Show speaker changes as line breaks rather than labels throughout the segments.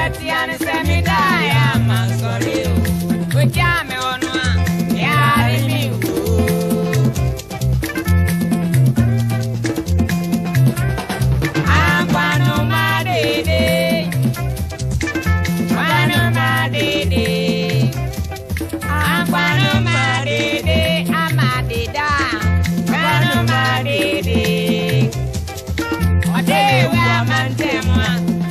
Betty and Sammy die, I'm sorry. We can't on one. Yeah, me. I'm one of my day. One of my day. I'm one of my day. I'm a day. One of my day. What day we are man them.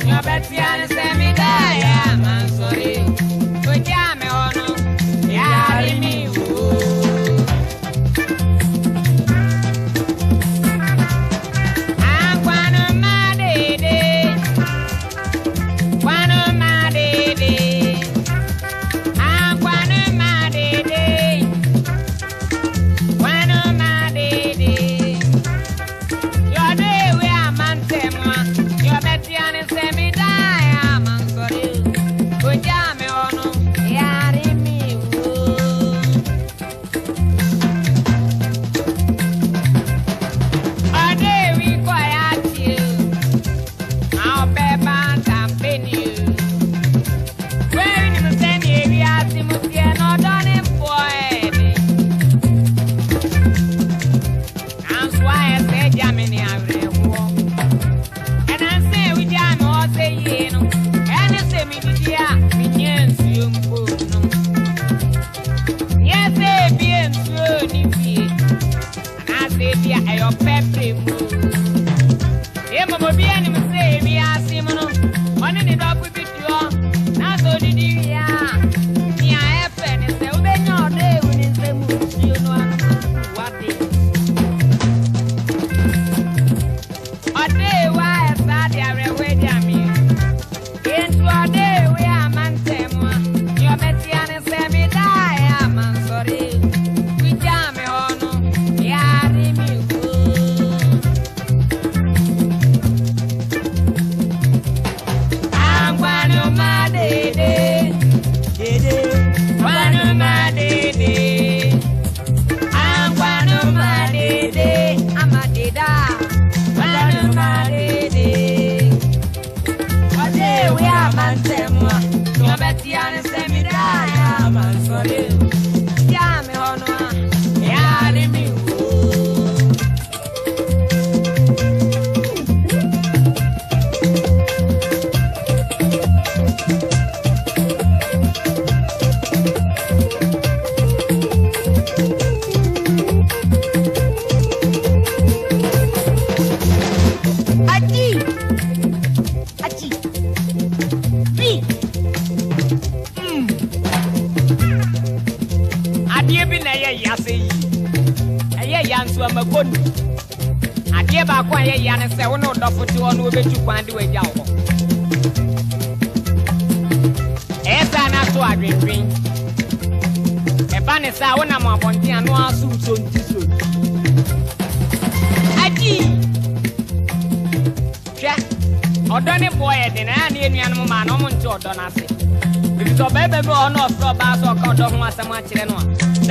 Your Betty and Sammy die, I'm sorry. We can't on one. Yeah, me.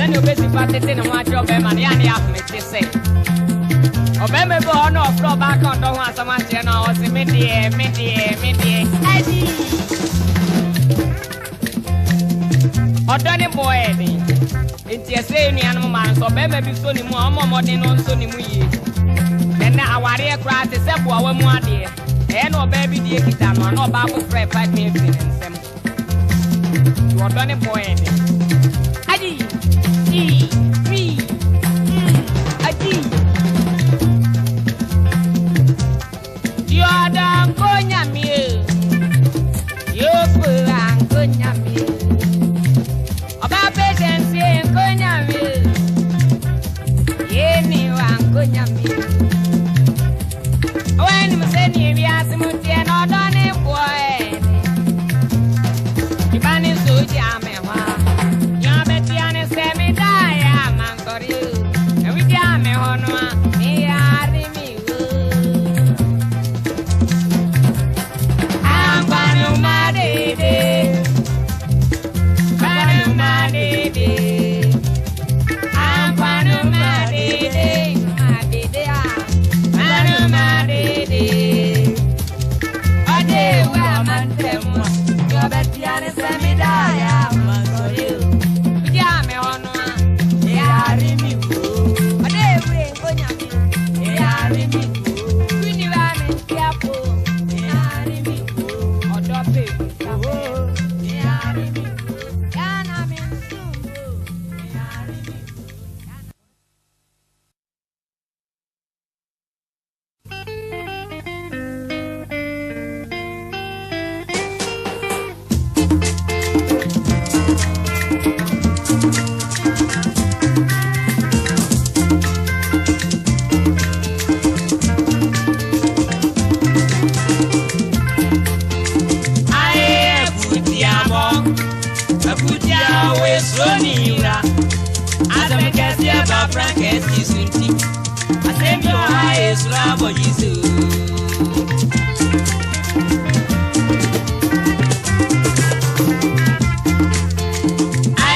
Then you basically practice in what your man, Yanni, I say. Obey go no flow back on don't want so much, you know, it's midday. Odoni boy, it's a saying, man, so baby, so ni more than on so ni. Then our air craft is up our more dear. And no baby, dear, no Bible for 5 minutes. Odoni boy, Adi, me, Adi. Yoda konya mi, yofuang konya mi. Oba patience konya mi, yeni wang konya mi. When you say ni biasi mutie no doni boy, ibani suji amewa. Yabeti ane se mi daya mankori, ewi jame honwa mi ari mi. Betiana Samidaya, Mansoyo. Yame on one, Yari me. A day we go yammy, Yari me. We knew I'm in Capo, Yari me. Or Doppy, Yari me. Yana me, Yari me. Frank Sunti, I send your highest love for you. I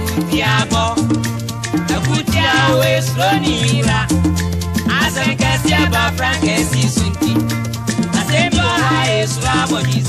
put Yabo, I put Yahweh Slonira, I send Cassiaba Frank Sunti, I send your highest love for you.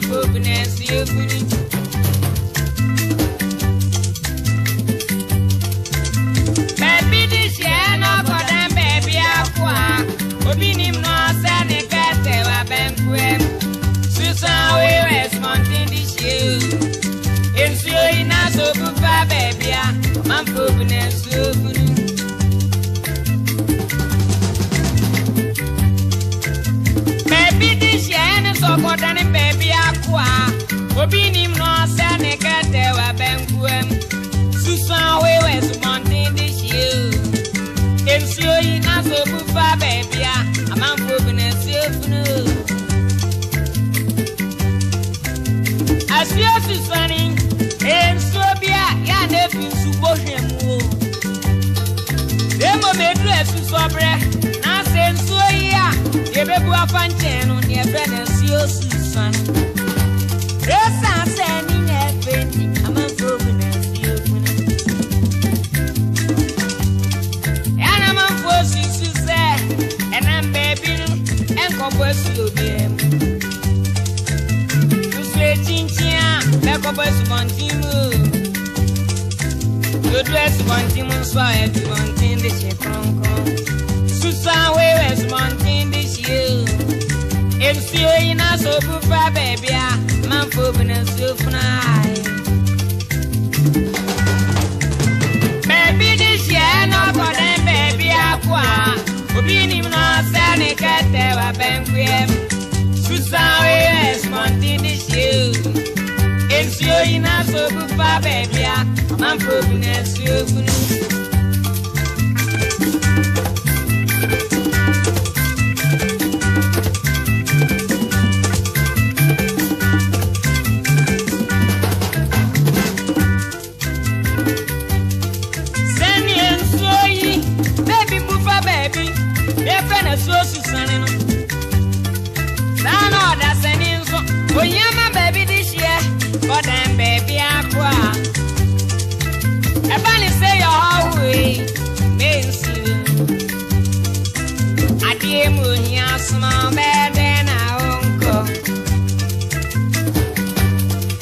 goodness, you baby, this year, no good and baby, aqua. Obinim no sani kete wa benkwem. Susan we wes mountain this year. It's you in a so good baby, man for goodness, baby, this year, no so good and baby, aqua. Obinim no sani kete wa benkwem. Susan we wes mountain this year. It's you in a so good baby, I'm a goodness, as you are sunning, and so be a nephew to wash him. Demo made dress to sobre, now send so ya, you be go up and chain on your bed and see your son. Yes, I'm sending everything, I'm a goodness, and I'm a forcing to say, and I'm baby, and compose you be. You dress one team, so I do one thing this year. Susan, where is one thing this year? It's you in a so good baby, man for goodness, you fly. Baby, this year, no good and baby, aqua. Obinim no sani kete wa benkwem. Susan, where is one thing this year? It's you in a so good baby, man for goodness, you send me and so ye, baby, move baby, they're friend of so Susan. Now, that's an info. Oh, yeah, my baby, this year. But then, baby, aqua. A bunny say your way, means you. I dear moon, ya small bed than our uncle.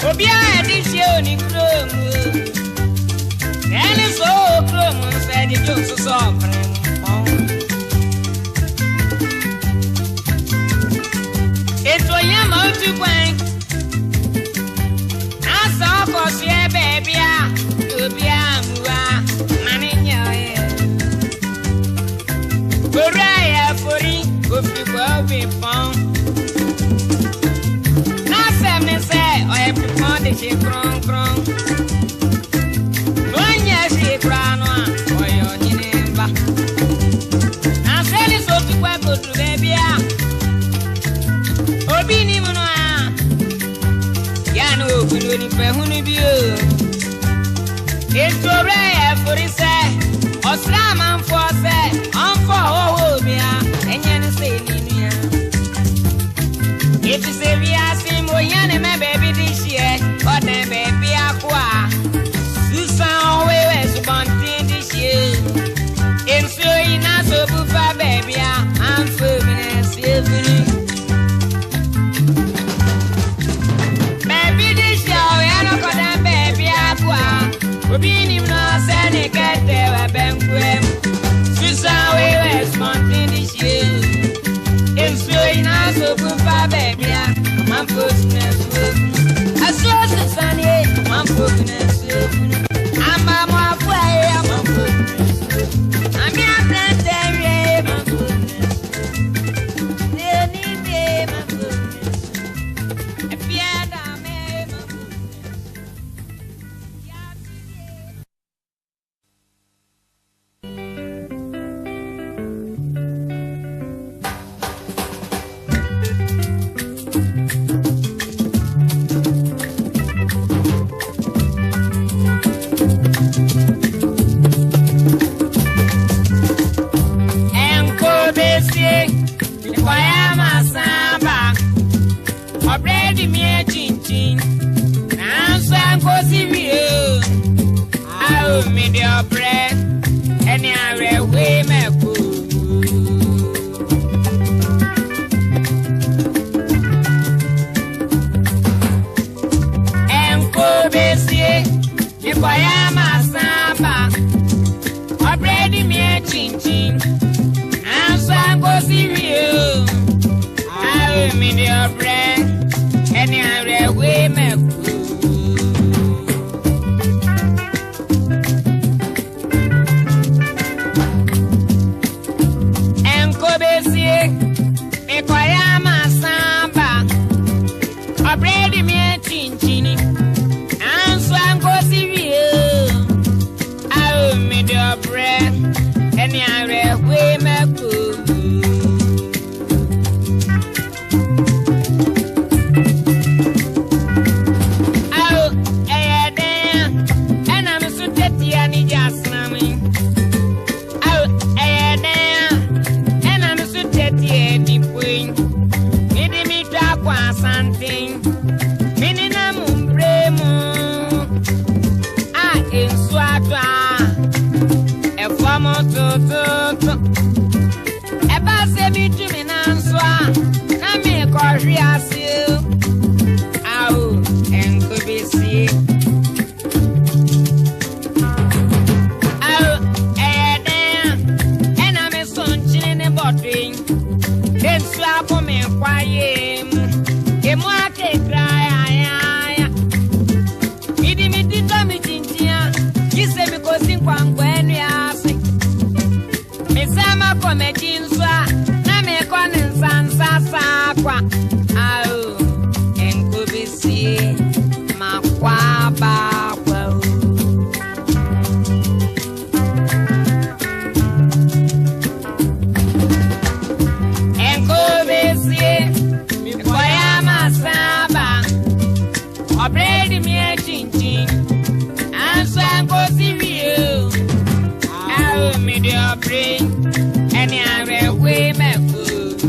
Obia, this year, Nick Room. And it's all Crum, said the jokes of suffering. It's for your mouth to wank. Yeah, baby, to be a man in your ear. Uriah for it, go be found. Now, Sammy say, I have to find the ship wrong. One year, she crown one for your neighbor. Now, sell it so to go to baby. Obini Manoa. Yano, good only for Hunibio. It's a rare for his say, or slam and for say, on for Hobia, and Yan say, if you say we are seeing Moyan, my baby this year, but then baby aqua. Susan always wanting this year. It's so enough so good for baby, I'm feminist. Obinim no sani kete wa benkwem. Susan we wes mountain this year. It's so in a so good baby, man for goodness. I saw Susan, man for goodness. I'm a more fire, man for goodness. I'm your plantain, man for goodness. They need me, man for goodness. If you had a man for goodness. swap me quiet. A market cry. Midi me come tintia. You say because in one when we ask. Miss Sama come jinswa. Na me konin san sasa kwa. Au enkubisi makwa ba kwa. Bread me a chin and some go see you. I will meet your brain and I will weigh my food.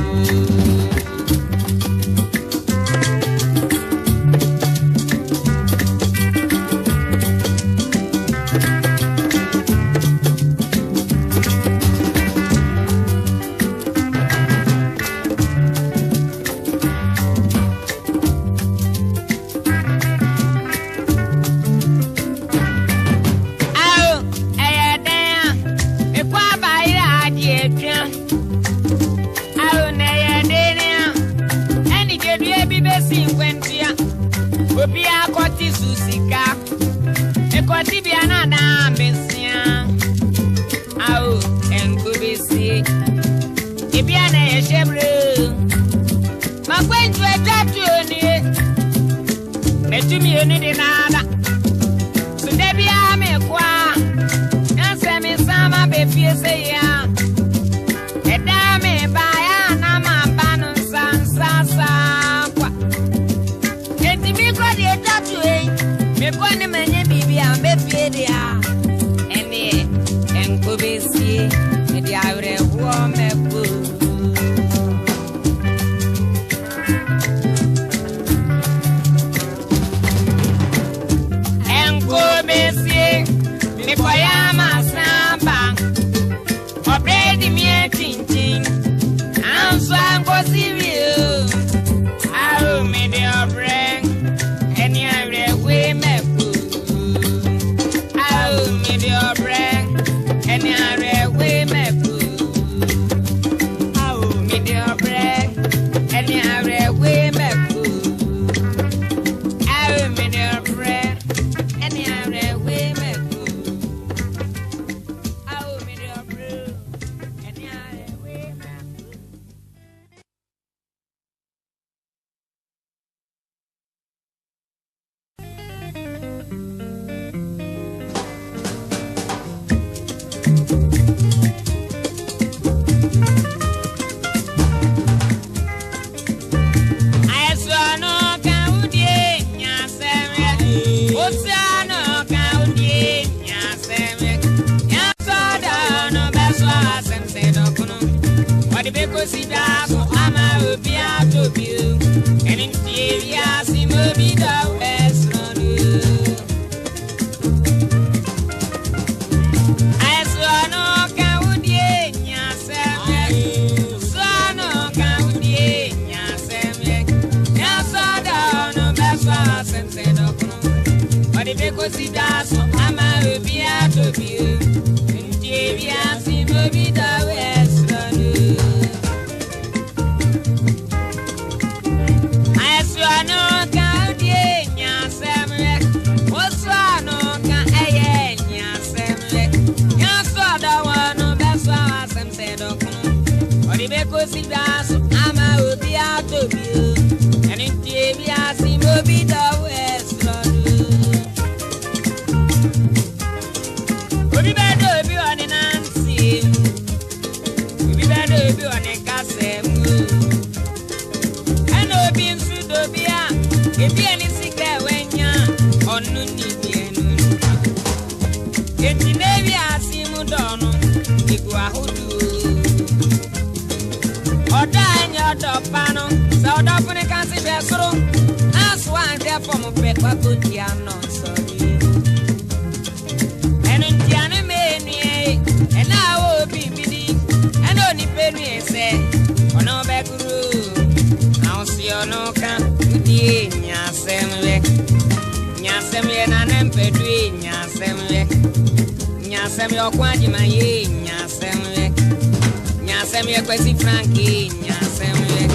Nyasem ye kwesi Frankie, nyasem ye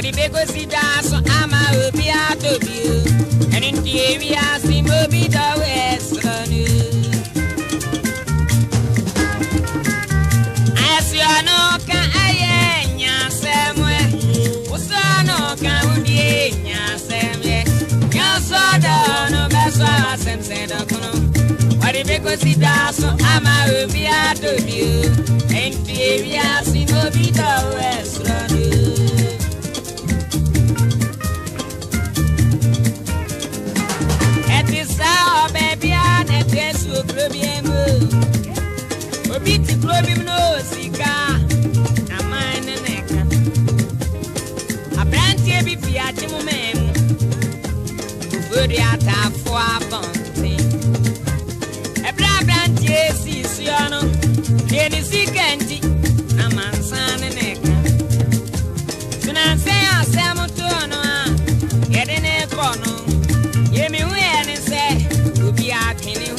the big see that so I'm a be out of you. And in the area, see maybe the West. As you know, can I ya somewhere? What's no can be ya somewhere? You saw the no best was and said, what the big see that so I'm a be out of you. And the area, see maybe the West. Beat the club, no cigar. A mine and neck. A brand tabby fiat man. Good at a four bunting. A brand yes, is yano. Here is the candy. A man's son and neck. When I say I samotono, get in a corner. Hear me when I say, to be a killing.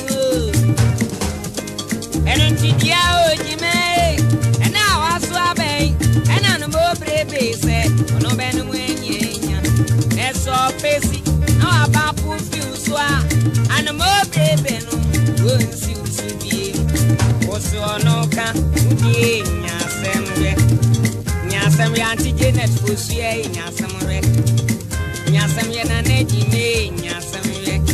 And now I swab and I'm more brave, said, no ben when ye, that's all pacey. No about poor few swab, and a more brave, won't see to be. Also, no can be Yasam Yanti Janet Fusia, Yasam Rek, Yasam Yanadi, Yasam Rek,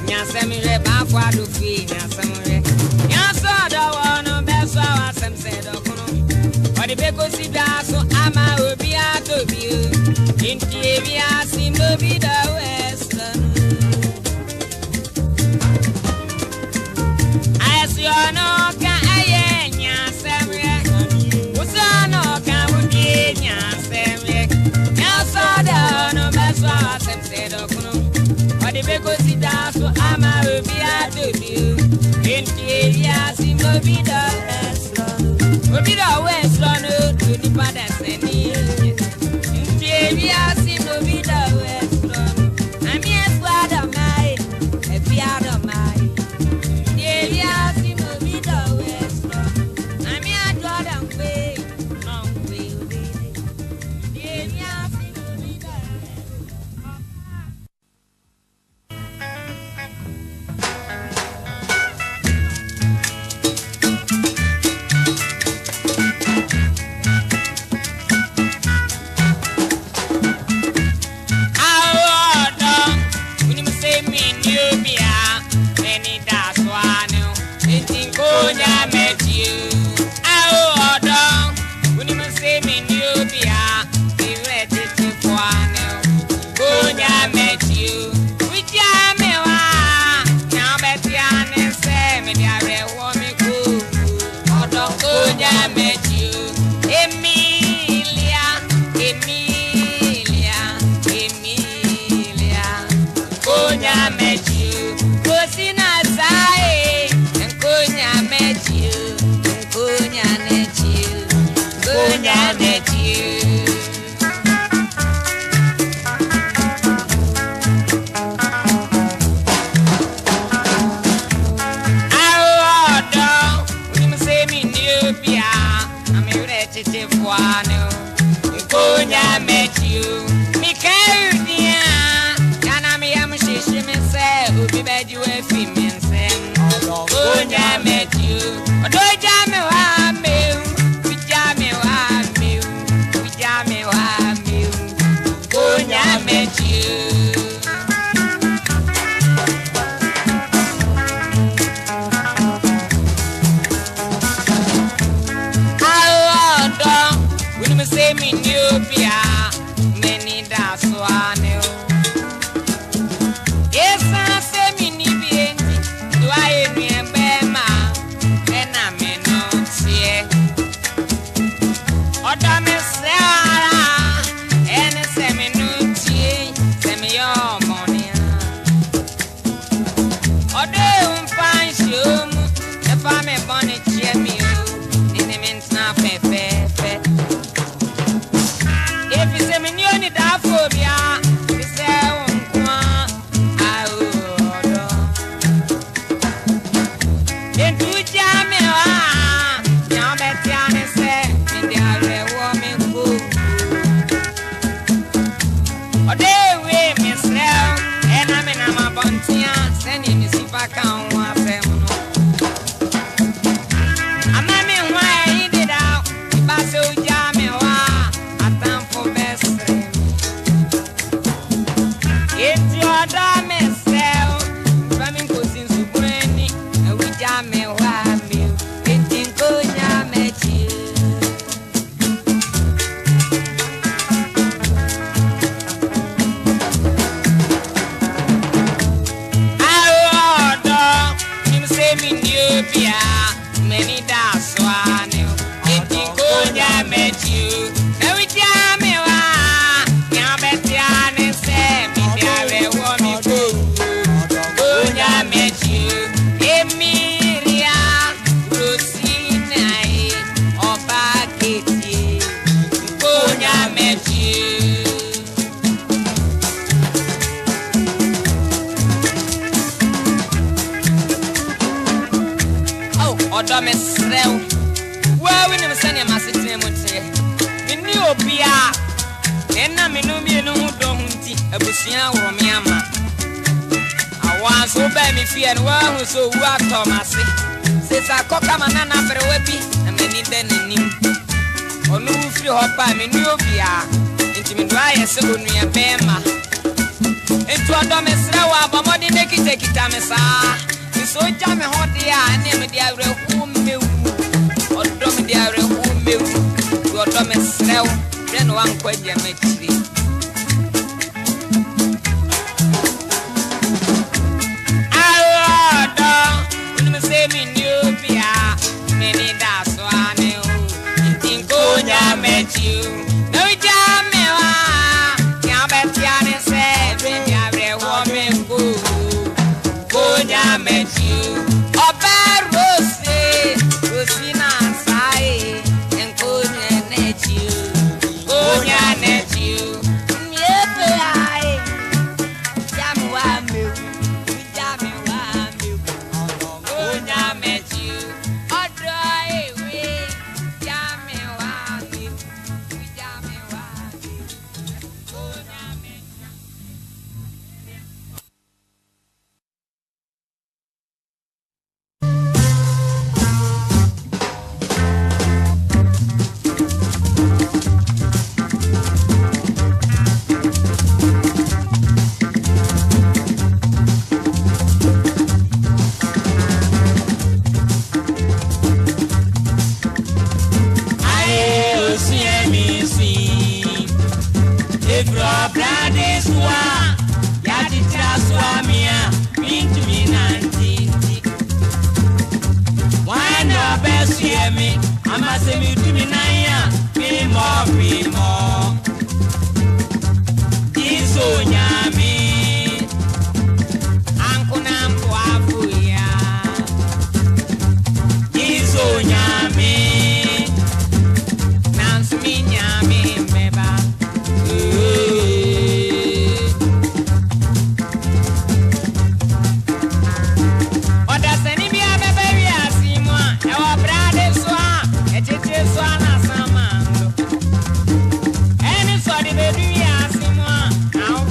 Yasam Rek, Bafadu Fee, Yasam Rek. The because it does so I'm a be out of you. In the area, seem to be the Western. As you know, can I Samuel? What's on no can be Samuel? Now, so down no best was and said, but the because it does so I'm a be out of you. In the area, seem to be the Western. We'll be the Western to the Padas and the area seem to be the Western. I'm yes, what am I? A piano of mine. The area seem to be the Western. I'm here, Jordan Way. Long way, the area seem to be the If Ebusia wo me ama. Awa so ba mi fie no wa hu so wu atomase. Se sa koka manana fere we bi na meni den nim. Onu firi ho pa me nu obia. Nti me do aye se onu ya bema. Entu odo me sra wa abamode ne kita me sa. Mi so ja me ho de a ne me de awrehu mewu. Odo me de awrehu mewu. Odo me sra wo re no wan kwaje me chiri. You no jamewa ya betiane se be abre wo me go jamechu oberose osina sai enko nenechu go janechu niepe ai jamewa me go jamechu odoi we jamewa Any sorry baby, I see more. Now,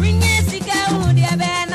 Winnie Sika, would you have been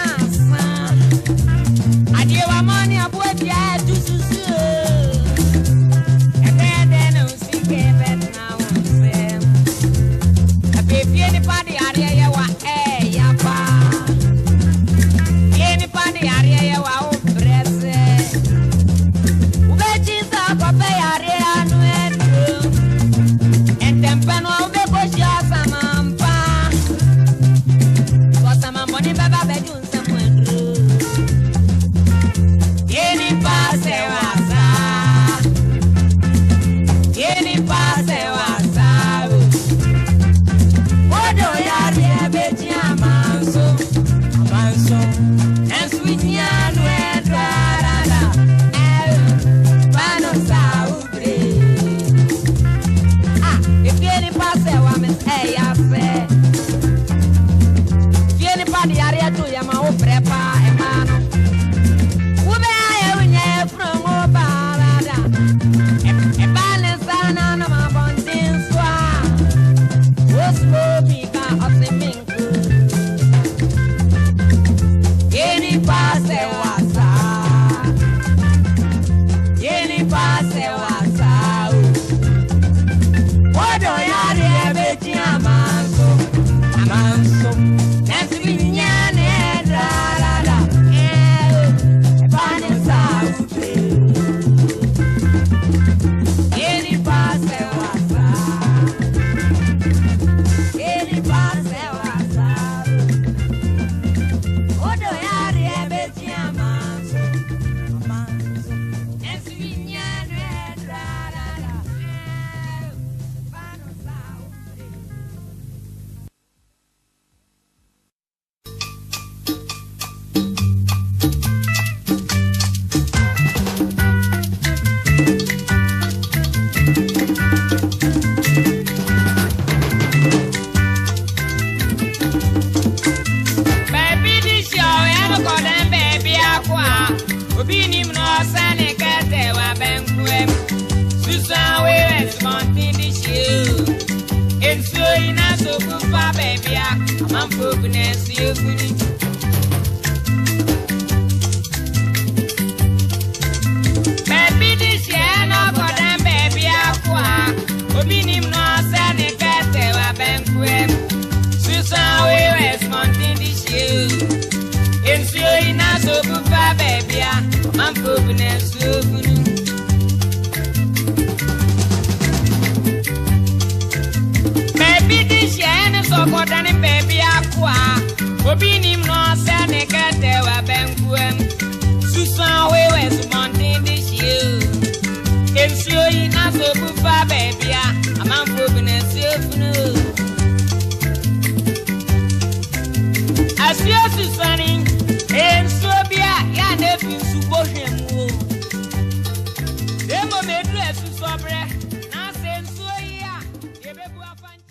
I'm pooping and silvery. Baby, this year, no good and baby, aqua. Obinim no send a cat, a banquet. Susan, we was mounting this year. And so in a so good for baby, I'm pooping and silvery. Baby, this year, no so good and baby, aqua. Obinim no send a cat, a banquet. Susan, we was mounting this year. And so in a so good for baby, I'm pooping and silvery. As you are sunning, and so be a nephew support him. Demo made dress to sobre, nonsense, so yeah, you better go up and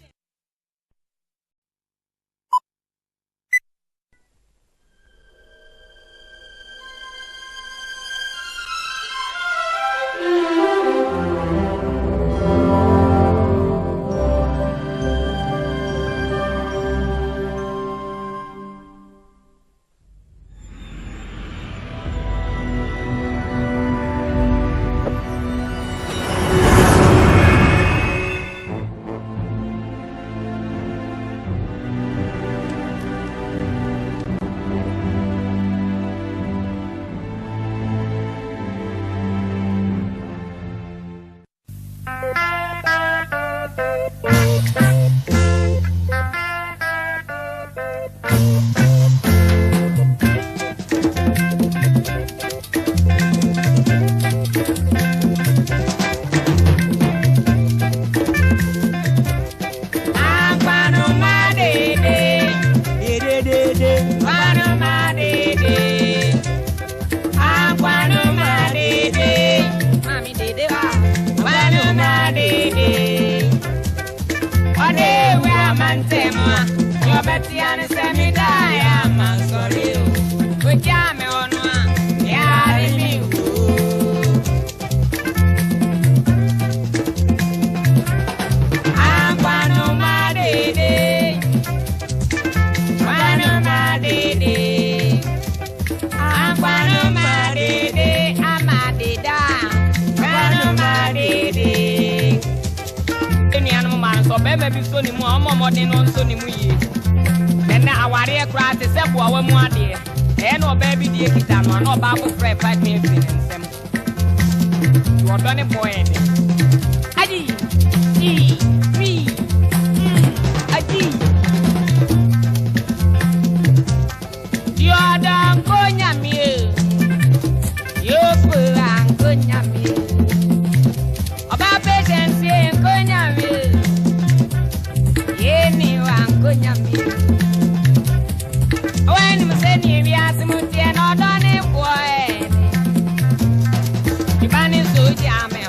baby, so ni more than on Sony Muye. And now our aircraft is up for 1 day. And no baby, dear Kitano, no Babu Fred 5 minutes in them. You are done a boy. Adi, me, Adi. You are done, Konya me. You put on Konya me. About patience, Konya me. When you say you are Simuti and not on a boy, you ban is so jammy.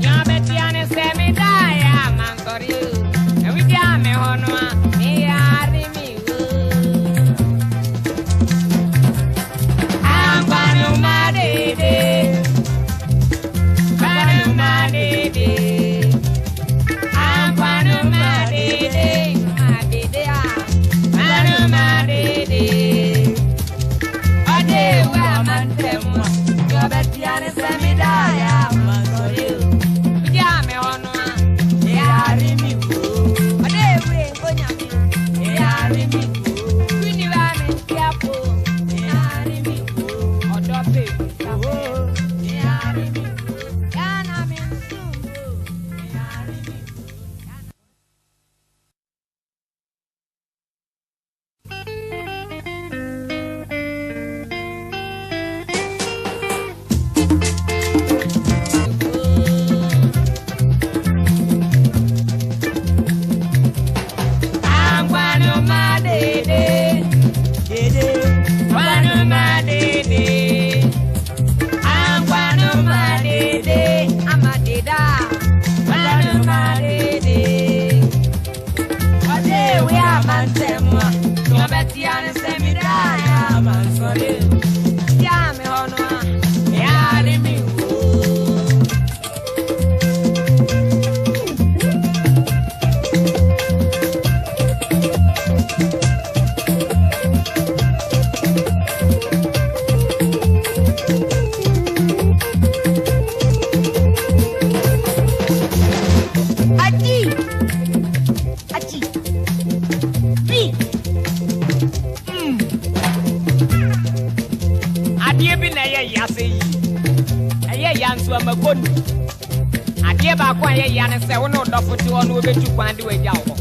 You're Betty say me die, I'm for you. And we jam me on one, me are me. I'm going my day, my day. I'm going my day. adie bi na ye yase yi eye ya nso amagonu adie ba kwa ye ya ne se wo no dofo ti wo no obetu kwan de wagya wo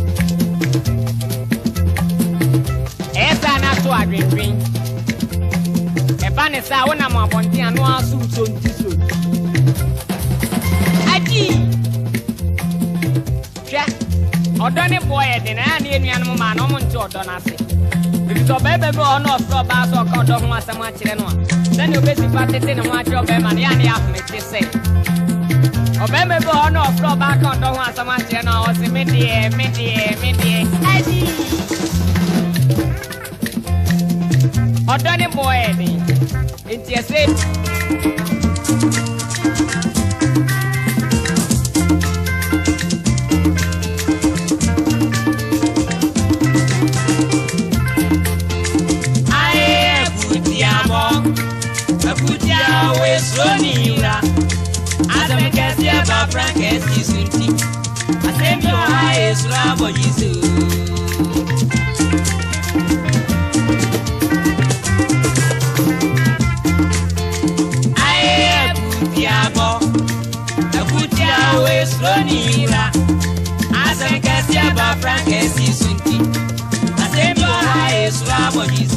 esa na so adwendwen eba ne sa wo na mo abonten anu asu so nti so aji twa odone boy de na ne enuanu ma no mo nti odona ase so bebe be ono so ba so ka do ho asam a kire no a then you basic patete ne ho a kire be ma ne ya ne afme ti se obeme be ono so ba ka do ho asam a kire no o se me die aji odone boy ni enti ese Sonira, as I can see about Francis, I send your eyes, Rabo, you. I am Diabo, a good Yahweh, Sonira, as I can see about Francis, I send your eyes, Rabo, you.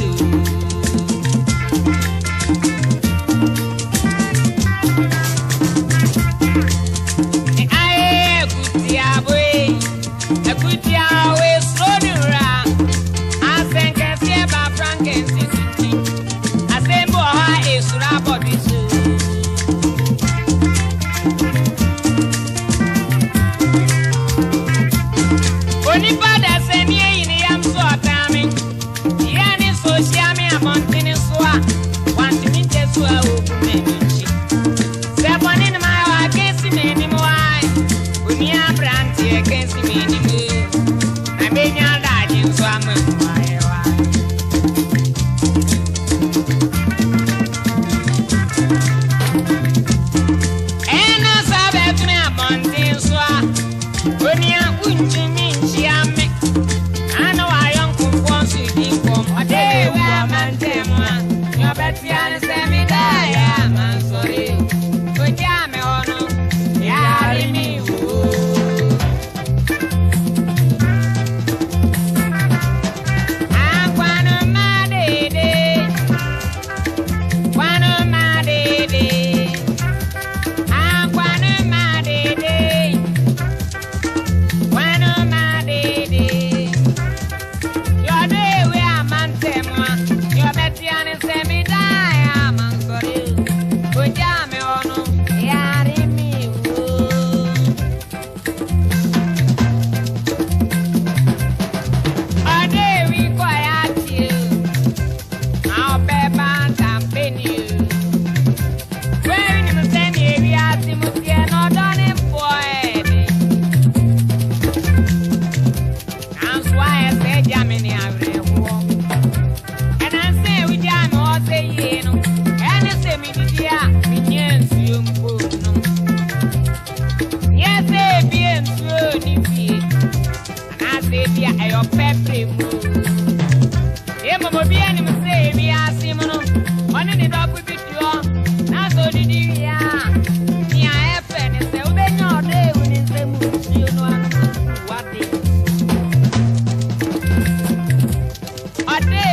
Ade